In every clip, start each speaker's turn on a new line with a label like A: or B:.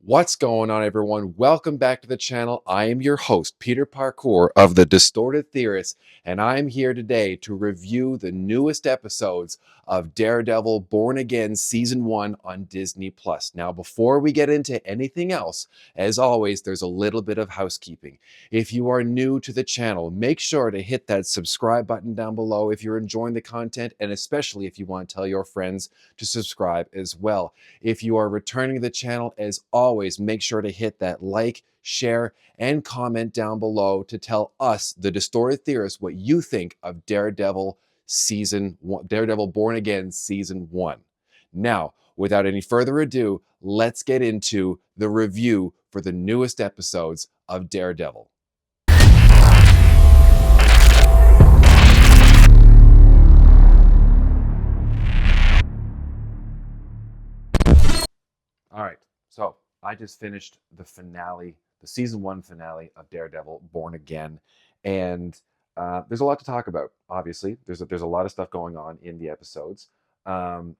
A: What's going on, everyone? Welcome back to the channel. I am your host, Peter Parkour of the Distorted Theorists, and I'm here today to review the newest episodes of Daredevil Born Again Season 1 on Disney+. Now, before we get into anything else, as always, there's a little bit of housekeeping. If you are new to the channel, make sure to hit that subscribe button down below if you're enjoying the content, and especially if you want to tell your friends to subscribe as well. If you are returning to the channel, as always, make sure to hit that like, share, and comment down below to tell us, the Distorted Theorists, what you think of Daredevil Season 1, Daredevil Born Again Season 1. Now, without any further ado, let's get into the review for the newest episodes of Daredevil. All right, so I just finished the finale, the season 1 finale of Daredevil Born Again, and there's a lot to talk about. Obviously, there's a lot of stuff going on in the episodes. Um,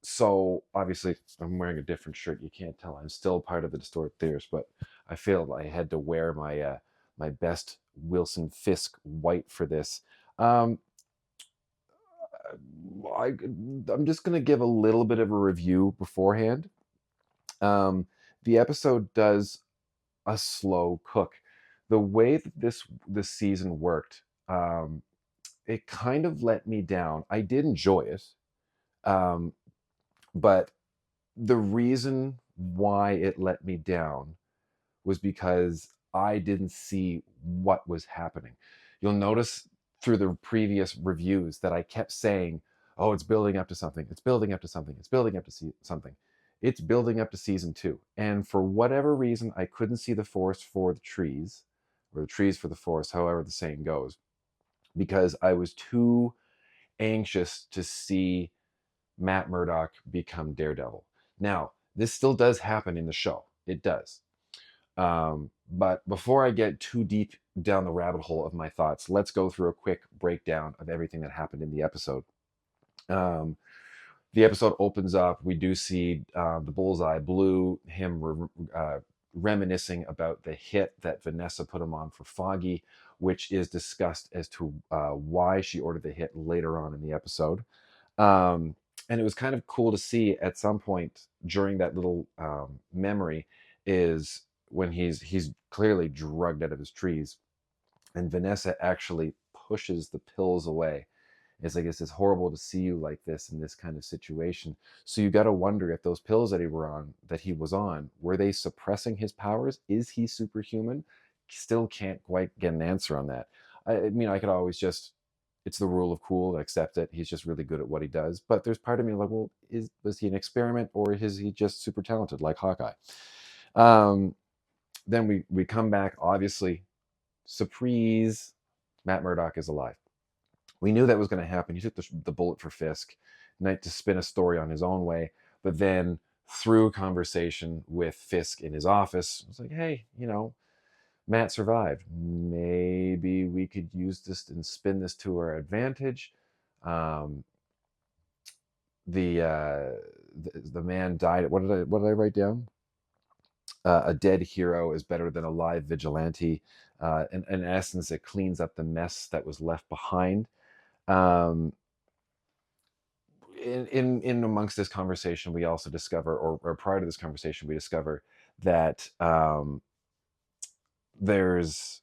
A: so obviously, I'm wearing a different shirt. You can't tell. I'm still part of the Distorted Theorists, but I feel I had to wear my my best Wilson Fisk white for this. Um, I'm just gonna give a little bit of a review beforehand. Um, the episode does a slow cook. The way that this season worked, it kind of let me down. I did enjoy it, um, but the reason why it let me down was because I didn't see what was happening. You'll notice through the previous reviews that I kept saying, "Oh, it's building up to something. It's building up to something. It's building up to something." It's building up to season 2. And for whatever reason, I couldn't see the forest for the trees, or the trees for the forest, however the saying goes, because I was too anxious to see Matt Murdock become Daredevil. Now, this still does happen in the show. It does. But before I get too deep down the rabbit hole of my thoughts, let's go through a quick breakdown of everything that happened in the episode. Um, the episode opens up. We do see the bullseye blue, him reminiscing about the hit that Vanessa put him on for Foggy, which is discussed as to why she ordered the hit later on in the episode. And it was kind of cool to see at some point during that little memory is when he's clearly drugged out of his trees, and Vanessa actually pushes the pills away. It's like, it's horrible to see you like this in this kind of situation. So you got to wonder if those pills that he was on, were they suppressing his powers? Is he superhuman? Still can't quite get an answer on that. I mean, I could always just, it's the rule of cool, accept it. He's just really good at what he does. But there's part of me like, well, was he an experiment, or is he just super talented like Hawkeye? Um, then we come back, obviously, surprise, Matt Murdock is alive. We knew that was going to happen. He took the bullet for Fisk, Knight, to spin a story on his own way, but then through a conversation with Fisk in his office, it's like, hey, Matt survived. Maybe we could use this and spin this to our advantage. Um, the man died. What did I write down? A dead hero is better than a live vigilante. In essence, it cleans up the mess that was left behind. Um, in amongst this conversation, we also discover, or prior to this conversation, we discover that there's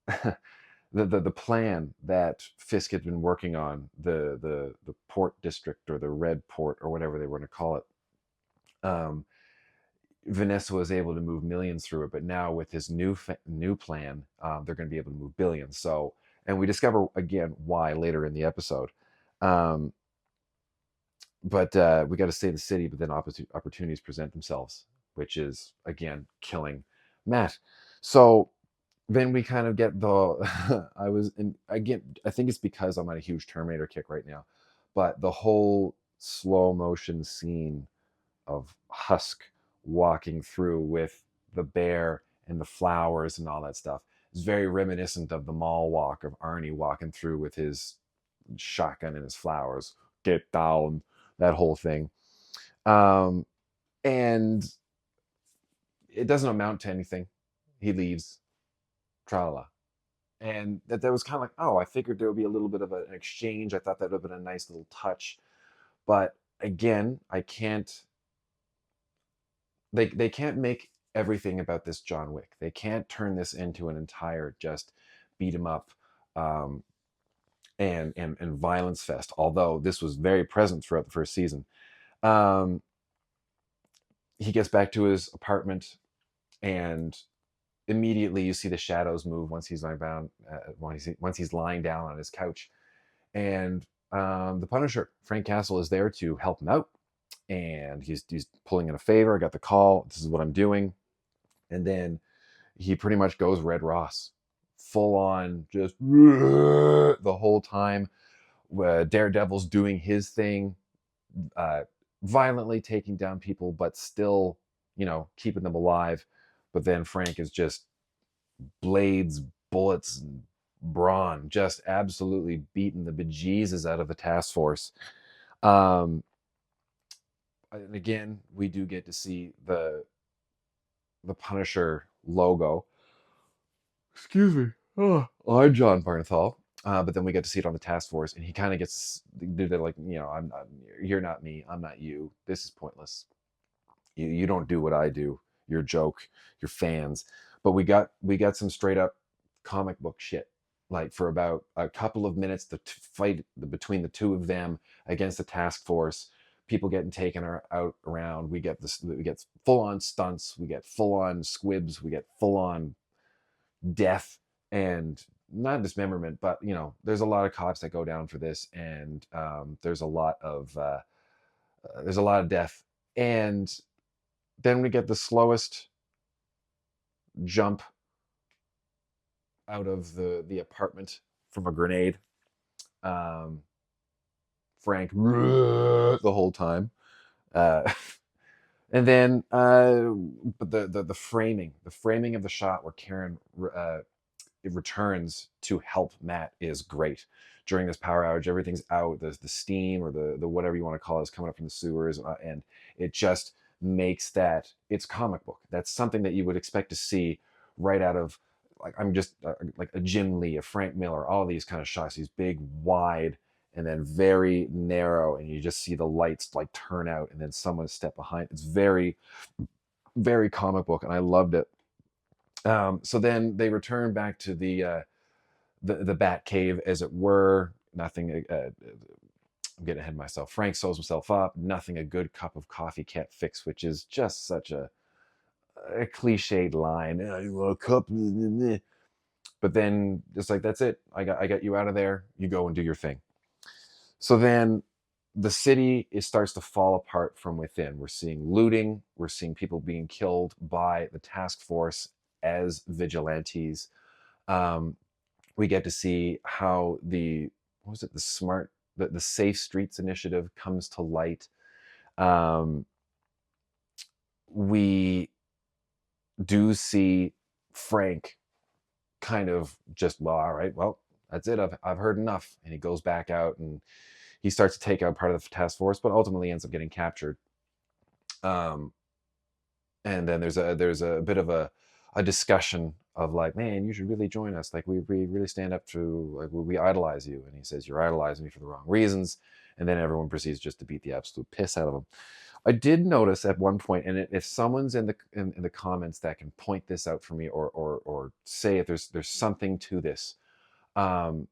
A: the plan that Fisk had been working on, the port district, or the red port, or whatever they were going to call it. Vanessa was able to move millions through it, but now with his new plan, they're going to be able to move billions. So, and we discover again why later in the episode. Um, but we got to stay in the city, but then opportunities present themselves, which is again killing Matt. So then we kind of get the I think it's because I'm on a huge Terminator kick right now, but the whole slow motion scene of Husk walking through with the bear and the flowers and all that stuff is very reminiscent of the mall walk of Arnie walking through with his shotgun and his flowers. Get down, that whole thing. And it doesn't amount to anything. He leaves, tra-la-la. And that was kind of like, oh, I figured there would be a little bit of an exchange. I thought that would have been a nice little touch. But again, I can't, they can't make everything about this John Wick. They can't turn this into an entire just beat 'em up um, and violence fest. Although this was very present throughout the first season. Um, he gets back to his apartment, and immediately you see the shadows move once he's lying down. Once he's lying down on his couch, and the Punisher, Frank Castle, is there to help him out, and he's pulling in a favor. I got the call. This is what I'm doing, and then he pretty much goes Red Ross, full on, just the whole time. Daredevil's doing his thing, uh, violently taking down people, but still, keeping them alive. But then Frank is just blades, bullets, and brawn, just absolutely beating the bejesus out of the task force. And again, we do get to see the Punisher logo. Excuse me. Oh, I'm John Barnathal. But then we get to see it on the task force, and he kind of gets, they're like, you're not me, I'm not you. This is pointless. You don't do what I do. You're a joke. You're fans. But we got some straight up comic book shit. Like for about a couple of minutes, the fight between the two of them against the task force, people getting taken out around. We get this. We get full on stunts. We get full on squibs. We get full on death and not dismemberment, but there's a lot of cops that go down for this, and there's a lot of death, and then we get the slowest jump out of the apartment from a grenade. Frank the whole time, and then but the framing of the shot where Karen it returns to help Matt is great. During this power outage, everything's out. The steam or the whatever you want to call it is coming up from the sewers, and it just makes that, it's comic book. That's something that you would expect to see right out of, like, I'm just like a Jim Lee, a Frank Miller, all these kind of shots. These big, wide, and then very narrow, and you just see the lights like turn out, and then someone step behind. It's very, very comic book, and I loved it. So then they return back to the Bat Cave, as it were. Nothing. I'm getting ahead of myself. Frank sews himself up. Nothing a good cup of coffee can't fix, which is just such a cliched line. You want a cup? But then it's like, that's it. I got you out of there. You go and do your thing. So then the city starts to fall apart from within. We're seeing looting. We're seeing people being killed by the task force as vigilantes. We get to see how the Safe Streets initiative comes to light. We do see Frank kind of just, well, all right, well, that's it. I've heard enough. And he goes back out and he starts to take out part of the task force, but ultimately ends up getting captured. And then there's a bit of a discussion of like, man, you should really join us. Like we really stand up to, like, we idolize you. And he says, you're idolizing me for the wrong reasons. And then everyone proceeds just to beat the absolute piss out of him. I did notice at one point, and if someone's in the comments that can point this out for me, or say if there's something to this, and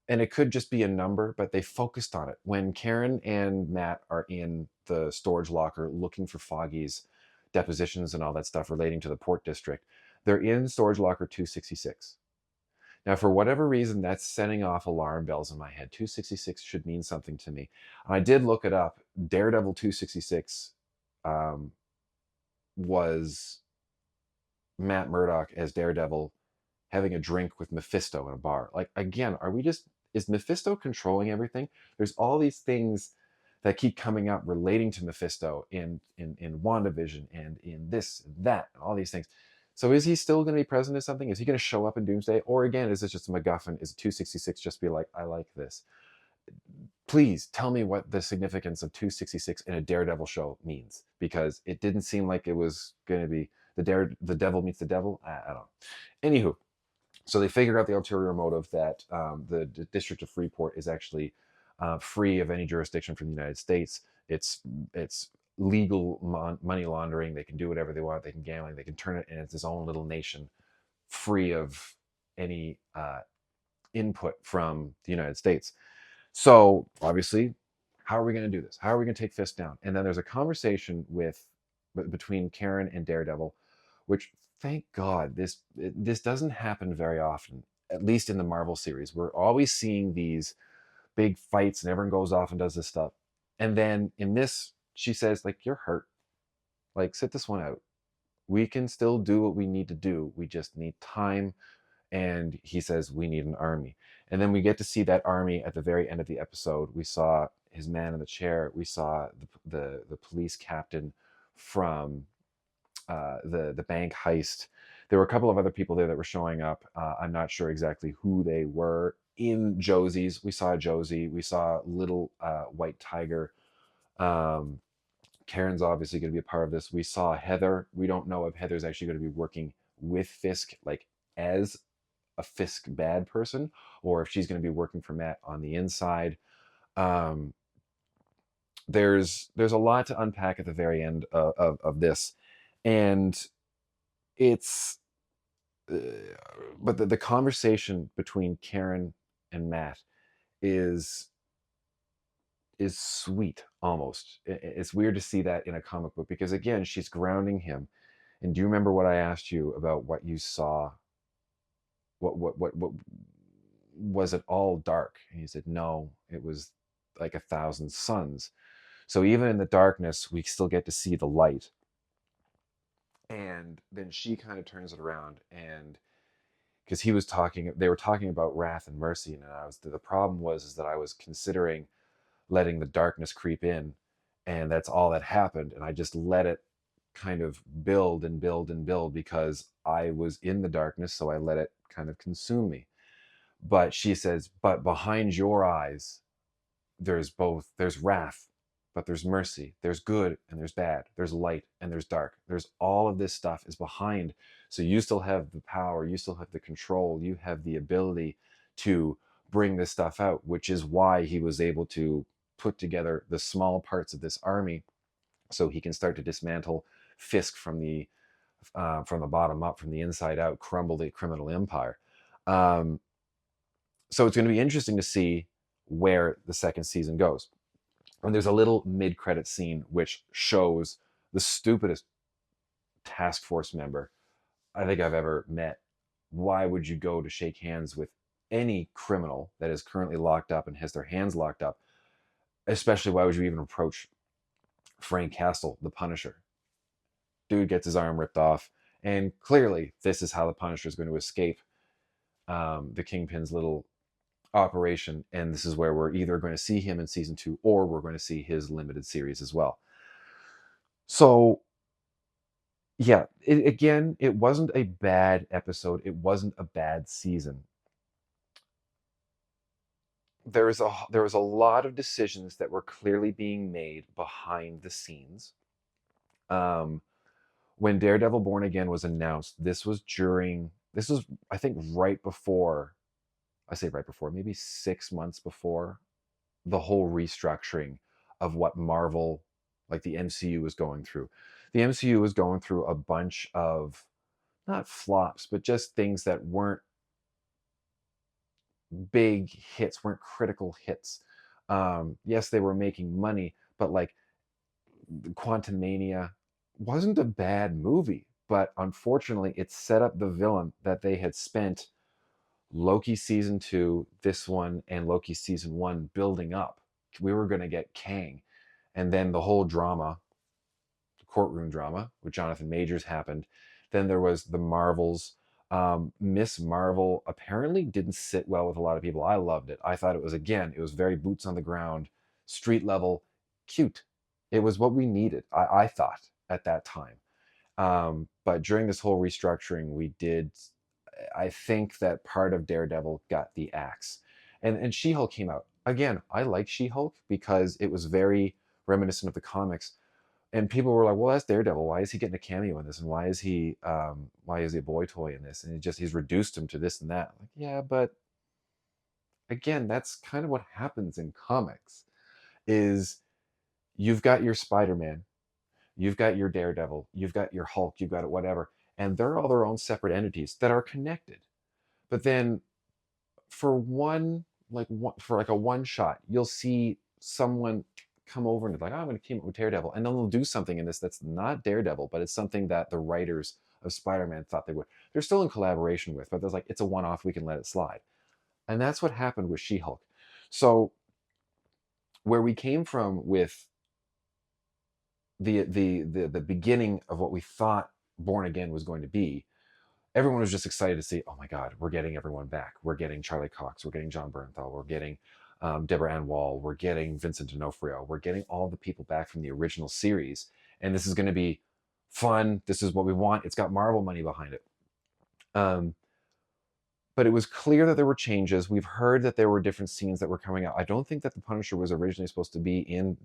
A: it could just be a number, but they focused on it when Karen and Matt are in the storage locker looking for Foggy's depositions and all that stuff relating to the Port District. They're in storage locker 266. Now, for whatever reason, that's setting off alarm bells in my head. 266 should mean something to me. And I did look it up. Daredevil 266 was Matt Murdock as Daredevil having a drink with Mephisto in a bar. Like, again, is Mephisto controlling everything? There's all these things that keep coming up relating to Mephisto in WandaVision and in this and that and all these things. So is he still going to be present as something? Is he going to show up in Doomsday? Or again, is this just a MacGuffin? Is 266 just be like, I like this? Please tell me what the significance of 266 in a Daredevil show means, because it didn't seem like it was going to be the devil meets the devil. I don't know. Anywho, so they figured out the ulterior motive that the District of Freeport is actually free of any jurisdiction from the United States. It's legal money laundering. They can do whatever they want. They can gambling. They can turn it into its own little nation, free of any input from the United States. So obviously, how are we going to do this? How are we going to take Fisk down? And then there's a conversation between Karen and Daredevil, which thank God this doesn't happen very often. At least in the Marvel series, we're always seeing these big fights, and everyone goes off and does this stuff. And then in this, she says, like, you're hurt. Like, sit this one out. We can still do what we need to do. We just need time. And he says, we need an army. And then we get to see that army at the very end of the episode. We saw his man in the chair. We saw the police captain from the bank heist. There were a couple of other people there that were showing up. I'm not sure exactly who they were. In Josie's, we saw Josie. We saw little White Tiger. Karen's obviously going to be a part of this. We saw Heather. We don't know if Heather's actually going to be working with Fisk, like as a Fisk bad person, or if she's going to be working for Matt on the inside. There's a lot to unpack at the very end of this, and it's but the conversation between Karen and Matt is sweet almost. It's weird to see that in a comic book because again, she's grounding him. And do you remember what I asked you about what you saw? What was it all dark? And he said, no, it was like 1,000 suns. So even in the darkness, we still get to see the light. And then she kind of turns it around, and because they were talking about wrath and mercy, and the problem was that I was considering letting the darkness creep in, and that's all that happened, and I just let it kind of build and build and build because I was in the darkness, so I let it kind of consume me. But she says, but behind your eyes, there's wrath, but there's mercy, there's good and there's bad, there's light and there's dark, there's all of this stuff is behind. So you still have the power, you still have the control, you have the ability to bring this stuff out, which is why he was able to put together the small parts of this army so he can start to dismantle Fisk from the bottom up, from the inside out, crumble the criminal empire. So it's going to be interesting to see where the second season goes. And there's a little mid-credit scene which shows the stupidest task force member I think I've ever met. Why would you go to shake hands with any criminal that is currently locked up and has their hands locked up? Especially, why would you even approach Frank Castle, the Punisher? Dude gets his arm ripped off, and clearly this is how the Punisher is going to escape the Kingpin's little operation, and this is where we're either going to see him in season 2 or we're going to see his limited series as well. So yeah, it wasn't a bad episode, it wasn't a bad season. There was a lot of decisions that were clearly being made behind the scenes. When Daredevil Born Again was announced, this was I think right before, I say right before, maybe 6 months before the whole restructuring of what Marvel, like the MCU, was going through. The MCU was going through a bunch of, not flops, but just things that weren't big hits, weren't critical hits. Yes, they were making money, but like Quantumania wasn't a bad movie, but unfortunately it set up the villain that they had spent Loki season 2, this one, and Loki season 1 building up. We were going to get Kang. And then the whole drama, the courtroom drama with Jonathan Majors happened. Then there was the Marvels. Miss Marvel apparently didn't sit well with a lot of people. I loved it. I thought it was very boots on the ground, street level, cute. It was what we needed, I thought, at that time. But during this whole restructuring, I think that part of Daredevil got the axe. And She-Hulk came out. Again, I like She-Hulk because it was very reminiscent of the comics. And people were like, well, that's Daredevil. Why is he getting a cameo in this? And why is he a boy toy in this? And he's reduced him to this and that. Like, yeah, but again, that's kind of what happens in comics is you've got your Spider-Man, you've got your Daredevil, you've got your Hulk, you've got it, whatever. And they're all their own separate entities that are connected. But then for for like a one shot, you'll see someone come over and be like, oh, I'm going to team up with Daredevil, and then they'll do something in this that's not Daredevil, but it's something that the writers of Spider-Man thought they would. They're still in collaboration with, but there's like it's a one-off, we can let it slide, and that's what happened with She-Hulk. So where we came from with the beginning of what we thought Born Again was going to be, everyone was just excited to see, oh my God, we're getting everyone back. We're getting Charlie Cox, we're getting John Bernthal, we're getting Deborah Ann Wall, we're getting Vincent D'Onofrio, we're getting all the people back from the original series. And this is going to be fun. This is what we want. It's got Marvel money behind it. But it was clear that there were changes. We've heard that there were different scenes that were coming out. I don't think that the Punisher was originally supposed to be in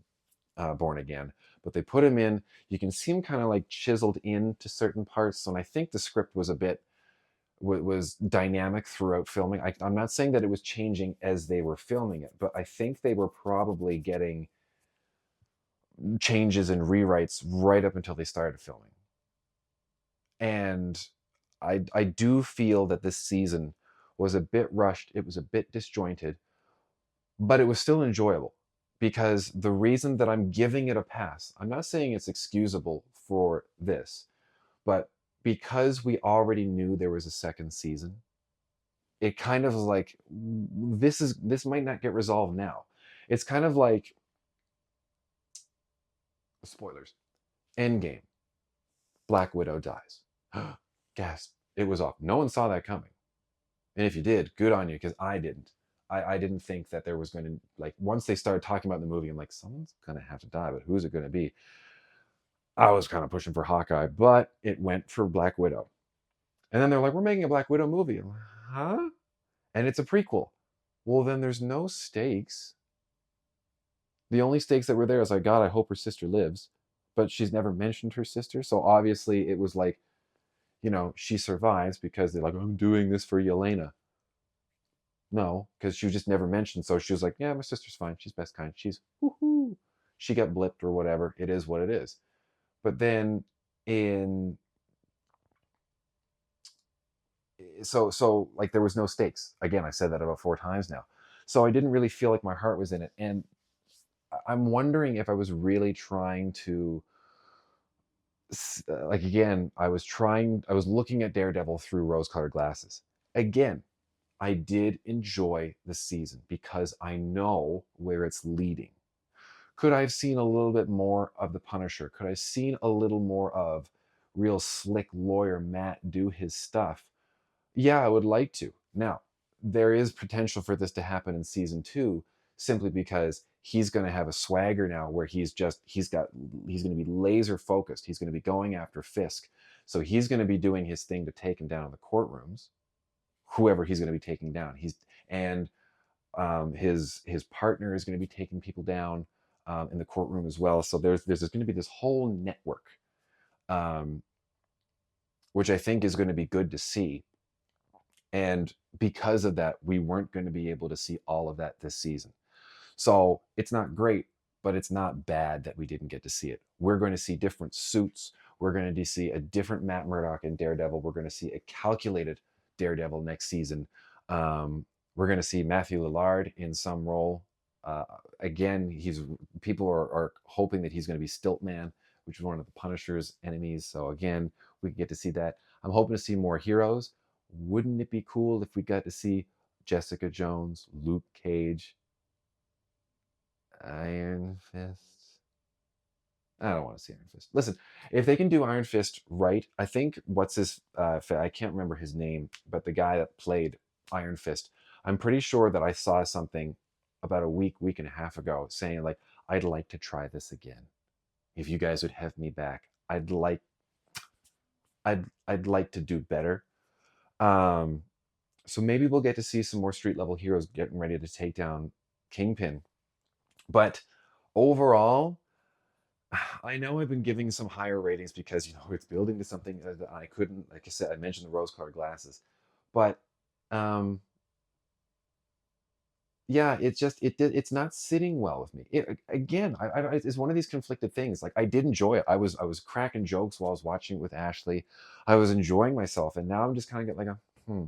A: Born Again, but they put him in. You can see him kind of like chiseled into certain parts. And I think the script was a bit was dynamic throughout filming. I'm not saying that it was changing as they were filming it, but I think they were probably getting changes and rewrites right up until they started filming. And I do feel that this season was a bit rushed. It was a bit disjointed, but it was still enjoyable because the reason that I'm giving it a pass, I'm not saying it's excusable for this, but because we already knew there was a second season, it kind of was like this might not get resolved now. It's kind of like spoilers. Endgame. Black Widow dies. Gasp. It was off. No one saw that coming. And if you did, good on you, because I didn't. I didn't think that there was going to, like, once they started talking about the movie, I'm like, someone's going to have to die, but who's it going to be? I was kind of pushing for Hawkeye, but it went for Black Widow. And then they're like, we're making a Black Widow movie. I'm like, huh? And it's a prequel. Well, then there's no stakes. The only stakes that were there is like, God, I hope her sister lives. But she's never mentioned her sister. So obviously it was like, she survives because they're like, I'm doing this for Yelena. No, because she was just never mentioned. So she was like, yeah, my sister's fine. She's best kind. She's woohoo. She got blipped or whatever. It is what it is. But then in so like there was no stakes. Again, I said that about 4 times now. So I didn't really feel like my heart was in it. And I'm wondering if I was really trying to like again, I was looking at Daredevil through rose-colored glasses. Again, I did enjoy the season because I know where it's leading. Could I have seen a little bit more of the Punisher? Could I have seen a little more of real slick lawyer Matt do his stuff? Yeah, I would like to. Now, there is potential for this to happen in season 2 simply because he's going to have a swagger now where he's going to be laser focused. He's going to be going after Fisk. So he's going to be doing his thing to take him down in the courtrooms, whoever he's going to be taking down. His partner is going to be taking people down in the courtroom as well. So there's going to be this whole network, which I think is going to be good to see. And because of that, we weren't going to be able to see all of that this season. So it's not great, but it's not bad that we didn't get to see it. We're going to see different suits. We're going to see a different Matt Murdock in Daredevil. We're going to see a calculated Daredevil next season. We're going to see Matthew Lillard in some role. Again, people are hoping that he's going to be Stiltman, which is one of the Punisher's enemies. So again, we get to see that. I'm hoping to see more heroes. Wouldn't it be cool if we got to see Jessica Jones, Luke Cage, Iron Fist? I don't want to see Iron Fist. Listen, if they can do Iron Fist right, I think I can't remember his name, but the guy that played Iron Fist, I'm pretty sure that I saw something about a week and a half ago saying like, I'd like to try this again. If you guys would have me back, I'd like to do better. So maybe we'll get to see some more street level heroes getting ready to take down Kingpin. But overall, I know I've been giving some higher ratings because it's building to something that I couldn't. Like I said, I mentioned the rose-colored glasses, but um, yeah, it's not sitting well with me. Again, it's one of these conflicted things. Like I did enjoy it. I was cracking jokes while I was watching it with Ashley. I was enjoying myself, and now I'm just kind of getting like hmm.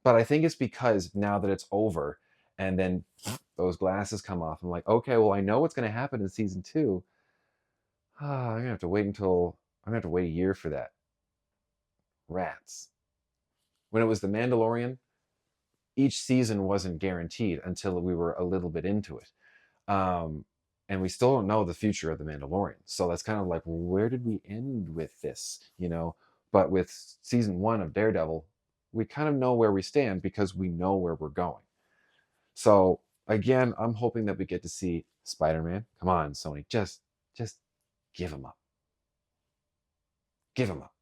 A: But I think it's because now that it's over, and then those glasses come off, I'm like, okay, well, I know what's going to happen in season two. I'm gonna have to wait until I'm gonna have to wait a year for that. Rats. When it was The Mandalorian, each season wasn't guaranteed until we were a little bit into it. Um, and we still don't know the future of The Mandalorian. So that's kind of like, where did we end with this? But with season one of Daredevil, we kind of know where we stand because we know where we're going. So again, I'm hoping that we get to see Spider-Man. Come on, Sony, just give him up. Give him up.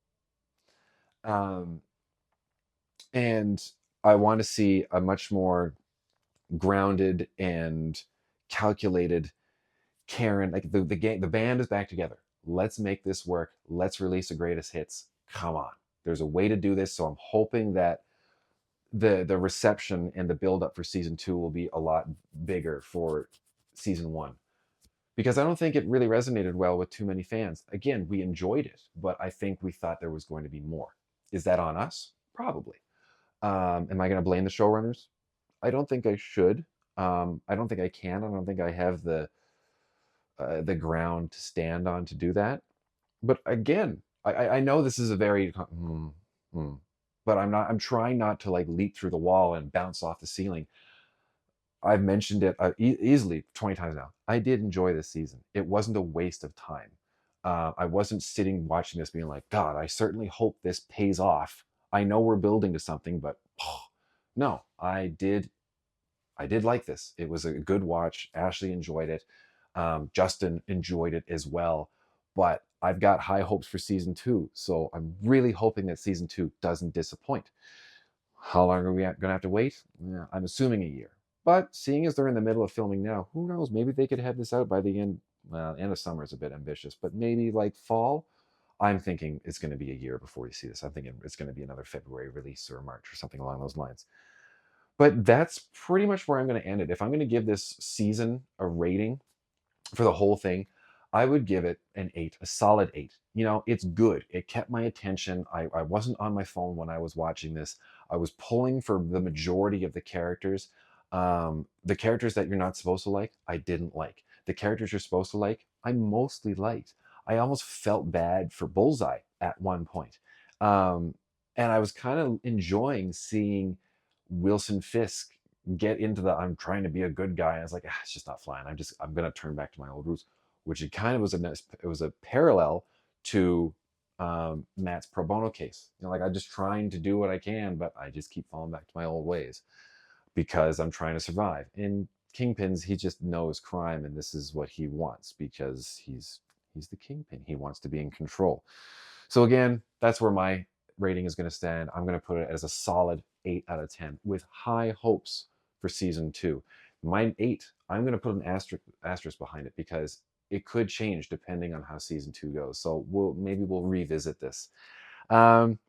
A: Um, and I want to see a much more grounded and calculated Karen. Like the band is back together. Let's make this work. Let's release the greatest hits. Come on, there's a way to do this. So I'm hoping that the reception and the build up for season two will be a lot bigger for season one, because I don't think it really resonated well with too many fans. Again, we enjoyed it, but I think we thought there was going to be more. Is that on us? Probably. Am I going to blame the showrunners? I don't think I should. I don't think I can. I don't think I have the ground to stand on to do that. But again, I know this is a very but I'm not. I'm trying not to like leap through the wall and bounce off the ceiling. I've mentioned it easily 20 times now. I did enjoy this season. It wasn't a waste of time. I wasn't sitting watching this being like, God, I certainly hope this pays off. I know we're building to something, but no, I did like this. It was a good watch. Ashley enjoyed it. Justin enjoyed it as well. But I've got high hopes for season two. So I'm really hoping that season two doesn't disappoint. How long are we going to have to wait? Yeah, I'm assuming a year. But seeing as they're in the middle of filming now, who knows? Maybe they could have this out by the end. Well, end of summer is a bit ambitious, but maybe like fall. I'm thinking it's going to be a year before you see this. I'm thinking it's going to be another February release or March or something along those lines. But that's pretty much where I'm going to end it. If I'm going to give this season a rating for the whole thing, I would give it an 8, a solid 8. It's good. It kept my attention. I wasn't on my phone when I was watching this. I was pulling for the majority of the characters. The characters that you're not supposed to like, I didn't like. The characters you're supposed to like, I mostly liked. I almost felt bad for Bullseye at one point. Um, and I was kind of enjoying seeing Wilson Fisk get into the I'm trying to be a good guy. I was like, it's just not flying. I'm gonna turn back to my old roots, which it kind of was it was a parallel to Matt's pro bono case. Like I'm just trying to do what I can, but I just keep falling back to my old ways because I'm trying to survive. In Kingpins, he just knows crime, and this is what he wants because he's the kingpin. He wants to be in control. So again, that's where my rating is going to stand. I'm going to put it as a solid 8 out of 10 with high hopes for season two. Mine 8, I'm going to put an asterisk behind it because it could change depending on how season two goes. So maybe we'll revisit this. Um,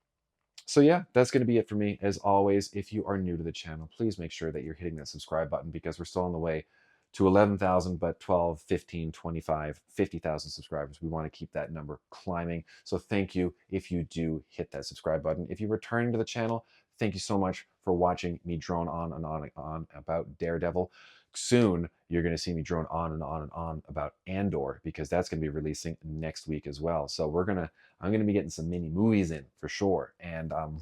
A: so yeah, that's going to be it for me. As always, if you are new to the channel, please make sure that you're hitting that subscribe button because we're still on the way to 11,000, but 12, 15, 25, 50,000 subscribers. We want to keep that number climbing. So thank you if you do hit that subscribe button. If you're returning to the channel, thank you so much for watching me drone on and on about Daredevil. Soon, you're going to see me drone on and on and on about Andor because that's going to be releasing next week as well. So I'm going to be getting some mini movies in for sure. And I'm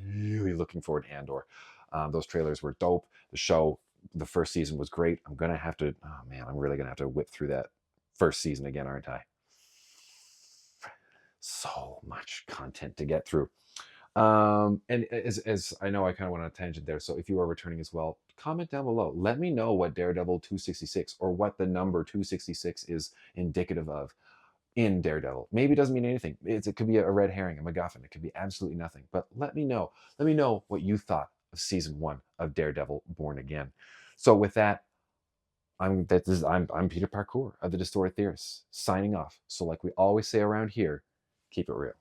A: really looking forward to Andor. Those trailers were dope. The first season was great. I'm really going to have to whip through that first season again, aren't I? So much content to get through. And as I know, I kind of went on a tangent there. So if you are returning as well, comment down below. Let me know what Daredevil 266 or what the number 266 is indicative of in Daredevil. Maybe it doesn't mean anything. It could be a red herring, a MacGuffin. It could be absolutely nothing. But let me know. Let me know what you thought of season one of Daredevil Born Again. So with that, I'm Peter Parkour of the Distorted Theorists, signing off. So like we always say around here, keep it real.